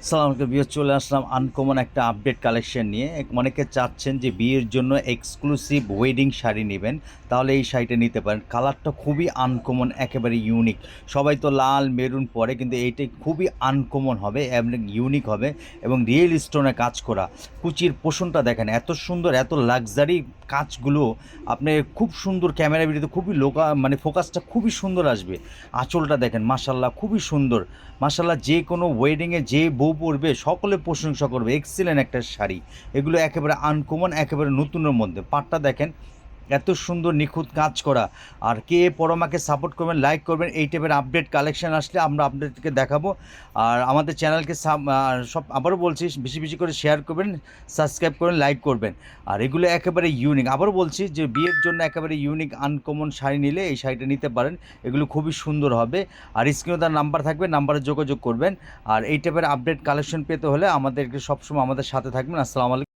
সালাম আলাইকুম বিয়ে চলে আসলাম আনকমন একটা আপডেট কালেকশন নিয়ে অনেকে চাচ্ছেন যে বিয়ের জন্য এক্সক্লুসিভ ওয়েডিং শাড়ি নেবেন, তাহলে এই শাড়িটা নিতে পারেন। কালারটা খুবই আনকমন, একেবারে ইউনিক। সবাই তো লাল মেরুন পরে, কিন্তু এইটাই খুবই আনকমন হবে এবং ইউনিক হবে এবং রিয়েল স্টোনে কাজ করা। কুচির পোষণটা দেখেন, এত সুন্দর, এত লাক্সারি কাজগুলো। আপনি খুব সুন্দর ক্যামেরা ভিডিওতে খুবই মানে ফোকাসটা খুবই সুন্দর আসবে। আঁচলটা দেখেন, মাশাল্লাহ খুবই সুন্দর। মাশাল্লাহ, যে কোনো ওয়েডিংয়ে যে বউ পরবে সকলে প্রশংসা করবে, এক্সিলেন্ট একটা শাড়ি। এগুলো একেবারে আনকমন, একেবারে নতুনের মধ্যে। পাটটা দেখেন, এত সুন্দর নিখুঁত কাজ করা। আর কে পরমাকে সাপোর্ট করবেন, লাইক করবেন। এই টাইপের আপডেট কালেকশন আসলে আমরা আপনাদেরকে দেখাবো। আর আমাদের চ্যানেলকে সব আবারও বলছি, বেশি বেশি করে শেয়ার করবেন, সাবস্ক্রাইব করবেন, লাইক করবেন। আর এগুলো একেবারে ইউনিক। আবারও বলছি যে বিয়ের জন্য একেবারে ইউনিক আনকমন শাড়ি নিলে এই শাড়িটা নিতে পারেন। এগুলো খুবই সুন্দর হবে। আর স্ক্রিনে তার নাম্বার থাকবে, নাম্বারে যোগাযোগ করবেন। আর এই টাইপের আপডেট কালেকশন পেতে হলে আমাদেরকে সবসময় আমাদের সাথে থাকবেন। আসসালামু আলাইকুম।